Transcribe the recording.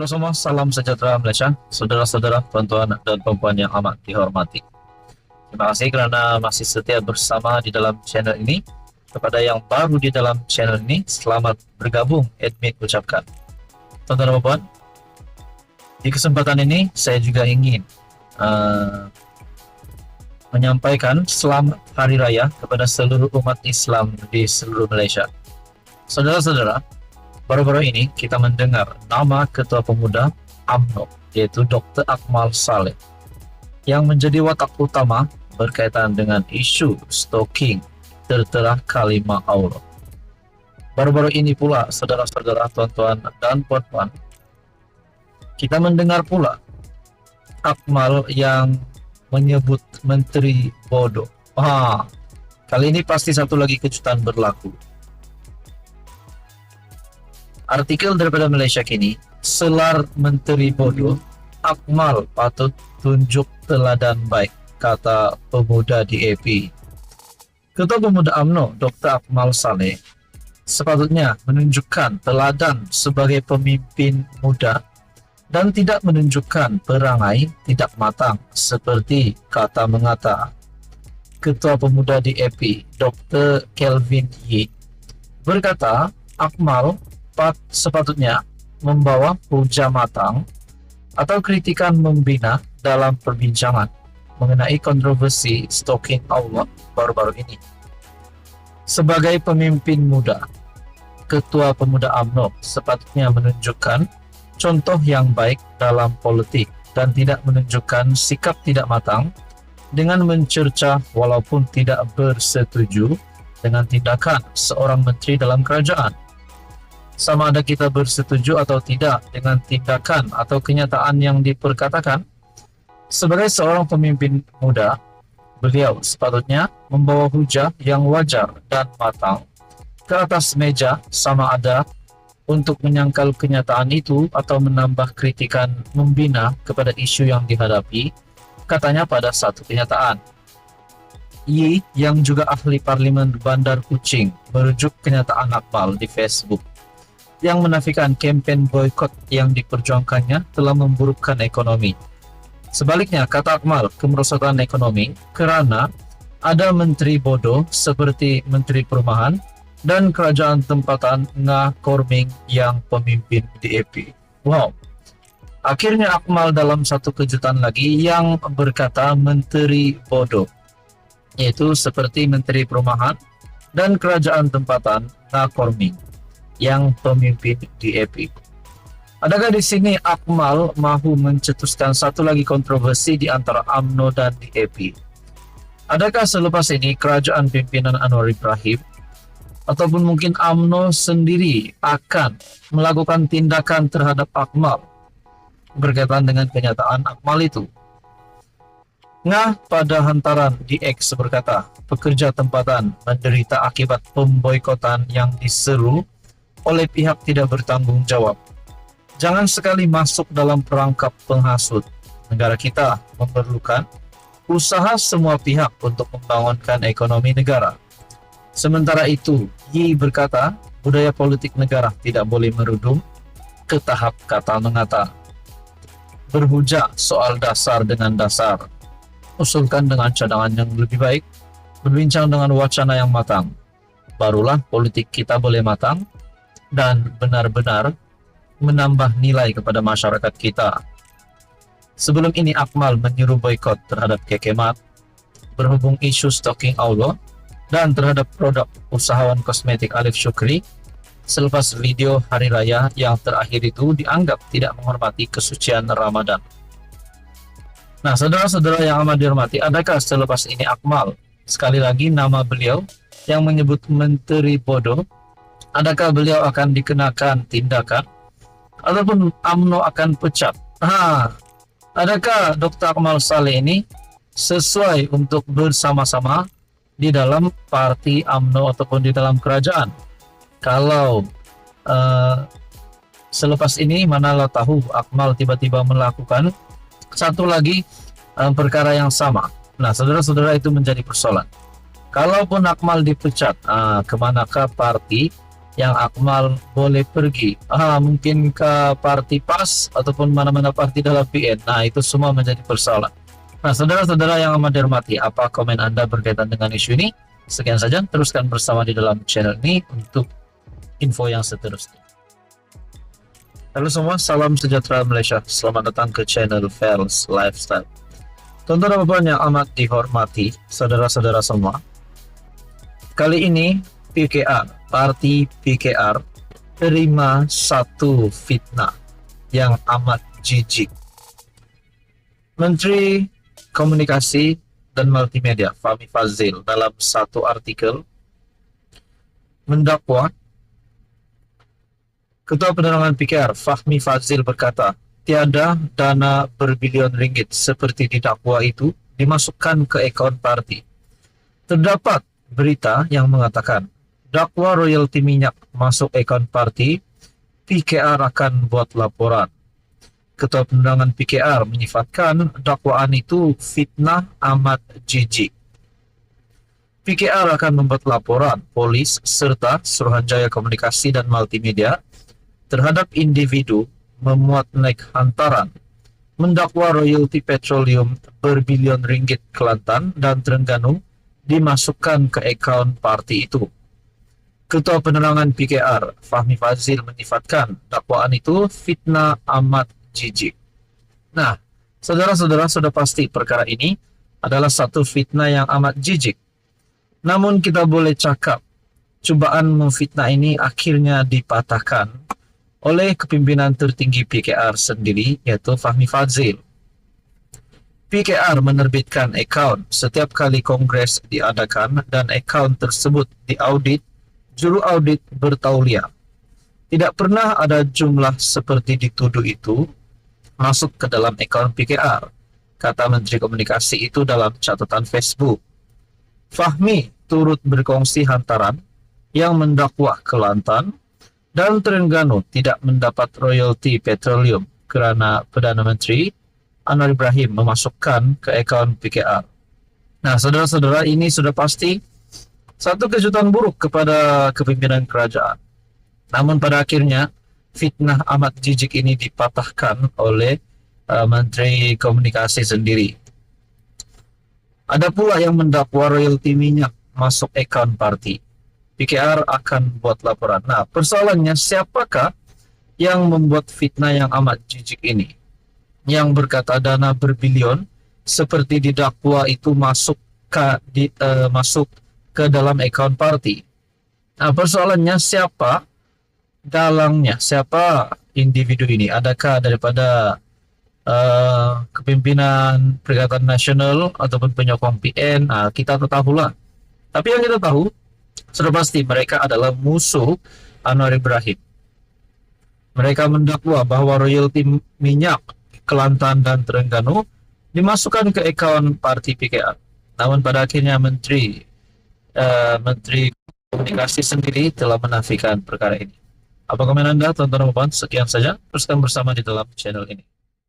Halo semua, salam sejahtera Malaysia, saudara-saudara, tuan-tuan dan puan yang amat dihormati. Terima kasih karena masih setia bersama di dalam channel ini. Kepada yang baru di dalam channel ini, selamat bergabung, admin ucapkan. Tuan-tuan dan puan, di kesempatan ini saya juga ingin menyampaikan selamat Hari Raya kepada seluruh umat Islam di seluruh Malaysia. Saudara-saudara, baru-baru ini kita mendengar nama Ketua Pemuda UMNO, yaitu Dr. Akmal Saleh, yang menjadi watak utama berkaitan dengan isu stalking tertera kalimah Allah. Baru-baru ini pula, saudara-saudara, tuan-tuan dan puan-puan, kita mendengar pula Akmal yang menyebut menteri bodoh. Kali ini pasti satu lagi kejutan berlaku. Artikel daripada Malaysia Kini, selar menteri bodoh, Akmal patut tunjuk teladan baik, kata pemuda DAP. Ketua Pemuda UMNO, Dr. Akmal Saleh, sepatutnya menunjukkan teladan sebagai pemimpin muda dan tidak menunjukkan perangai tidak matang seperti kata mengata. Ketua Pemuda DAP, Dr. Kelvin Yee, berkata Akmal sepatutnya membawa puja matang atau kritikan membina dalam perbincangan mengenai kontroversi stalking Allah baru-baru ini. Sebagai pemimpin muda, Ketua Pemuda UMNO sepatutnya menunjukkan contoh yang baik dalam politik dan tidak menunjukkan sikap tidak matang dengan mencerca walaupun tidak bersetuju dengan tindakan seorang menteri dalam kerajaan. Sama ada kita bersetuju atau tidak dengan tindakan atau kenyataan yang diperkatakan, sebagai seorang pemimpin muda, beliau sepatutnya membawa hujah yang wajar dan matang ke atas meja, sama ada untuk menyangkal kenyataan itu atau menambah kritikan membina kepada isu yang dihadapi, katanya pada satu kenyataan. Yi, yang juga ahli parlimen Bandar Kuching, merujuk kenyataan Akmal di Facebook yang menafikan kempen boykot yang diperjuangkannya telah memburukkan ekonomi. Sebaliknya, kata Akmal, kemerosotan ekonomi kerana ada menteri bodoh seperti Menteri Perumahan dan kerajaan tempatan Ngah Korming yang pemimpin DAP. Wow. Akhirnya Akmal dalam satu kejutan lagi yang berkata menteri bodoh, yaitu seperti Menteri Perumahan dan kerajaan tempatan Ngah Korming yang pemimpin DAP. Adakah di sini Akmal mahu mencetuskan satu lagi kontroversi di antara UMNO dan DAP? Adakah selepas ini kerajaan pimpinan Anwar Ibrahim ataupun mungkin UMNO sendiri akan melakukan tindakan terhadap Akmal berkaitan dengan kenyataan Akmal itu? Ngah pada hantaran di X berkata, pekerja tempatan menderita akibat pemboikotan yang diseru oleh pihak tidak bertanggung jawab. Jangan sekali masuk dalam perangkap penghasut. Negara kita memerlukan usaha semua pihak untuk membangunkan ekonomi negara. Sementara itu, Yi berkata, budaya politik negara tidak boleh merudum ke tahap kata mengata. Berhujah soal dasar dengan dasar. Usulkan dengan cadangan yang lebih baik. Berbincang dengan wacana yang matang. Barulah politik kita boleh matang dan benar-benar menambah nilai kepada masyarakat kita. Sebelum ini Akmal menyuruh boikot terhadap Kekemat, berhubung isu stalking Allah, dan terhadap produk usahawan kosmetik Alif Syukri selepas video Hari Raya yang terakhir itu dianggap tidak menghormati kesucian Ramadan. Nah, saudara-saudara yang amat dihormati, adakah selepas ini Akmal, sekali lagi nama beliau yang menyebut menteri bodoh, adakah beliau akan dikenakan tindakan ataupun UMNO akan pecat? Adakah Dr. Akmal Saleh ini sesuai untuk bersama-sama di dalam parti UMNO ataupun di dalam kerajaan? Kalau selepas ini manalah tahu Akmal tiba-tiba melakukan satu lagi perkara yang sama. Nah, saudara-saudara, itu menjadi persoalan. Kalaupun Akmal dipecat, kemanakah parti yang Akmal boleh pergi. Mungkin ke parti PAS ataupun mana-mana parti dalam PN. Nah, itu semua menjadi persoalan. Nah, saudara-saudara yang amat dihormati, apa komen Anda berkaitan dengan isu ini? Sekian saja, teruskan bersama di dalam channel ini untuk info yang seterusnya. Halo semua, salam sejahtera Malaysia. Selamat datang ke channel Fels Lifestyle. Tonton apa yang amat dihormati, saudara-saudara semua. Kali ini PKR, parti PKR terima satu fitnah yang amat jijik. Menteri Komunikasi dan Multimedia Fahmi Fadzil dalam satu artikel mendakwa Ketua Penerangan PKR Fahmi Fadzil berkata, tiada dana berbilion ringgit seperti didakwa itu dimasukkan ke akaun parti. Terdapat berita yang mengatakan dakwa royalti minyak masuk akaun parti, PKR akan buat laporan. Ketua Penerangan PKR menyifatkan dakwaan itu fitnah amat jijik. PKR akan membuat laporan polis serta Suruhanjaya Komunikasi dan Multimedia terhadap individu memuat naik hantaran mendakwa royalti petroleum berbilion ringgit Kelantan dan Terengganu dimasukkan ke akaun parti itu. Ketua Penerangan PKR Fahmi Fadzil menyifatkan dakwaan itu fitnah amat jijik. Nah, saudara-saudara, sudah pasti perkara ini adalah satu fitnah yang amat jijik. Namun kita boleh cakap cubaan memfitnah ini akhirnya dipatahkan oleh kepimpinan tertinggi PKR sendiri, yaitu Fahmi Fadzil. PKR menerbitkan akaun setiap kali kongres diadakan dan akaun tersebut diaudit juru audit bertauliah. Tidak pernah ada jumlah seperti dituduh itu masuk ke dalam akaun PKR, kata Menteri Komunikasi itu dalam catatan Facebook. Fahmi turut berkongsi hantaran yang mendakwa Kelantan dan Terengganu tidak mendapat royalti petroleum kerana Perdana Menteri Anwar Ibrahim memasukkan ke akaun PKR. Nah, saudara-saudara, ini sudah pasti satu kejutan buruk kepada kepimpinan kerajaan. Namun pada akhirnya fitnah amat jijik ini dipatahkan oleh Menteri Komunikasi sendiri. Ada pula yang mendakwa royalti minyak masuk akaun parti. PKR akan buat laporan. Nah, persoalannya siapakah yang membuat fitnah yang amat jijik ini? Yang berkata dana berbilion seperti didakwa itu masuk ke dalam akaun parti. Nah, persoalannya siapa dalangnya, siapa individu ini? Adakah daripada kepimpinan Perikatan Nasional ataupun penyokong PN? Kita tak tahulah. Tapi yang kita tahu sudah pasti mereka adalah musuh Anwar Ibrahim. Mereka mendakwa bahwa royalti minyak Kelantan dan Terengganu dimasukkan ke akaun parti PKR. Namun pada akhirnya Menteri Komunikasi sendiri telah menafikan perkara ini. Apa komen Anda, tonton Sekian saja, teruskan bersama di dalam channel ini.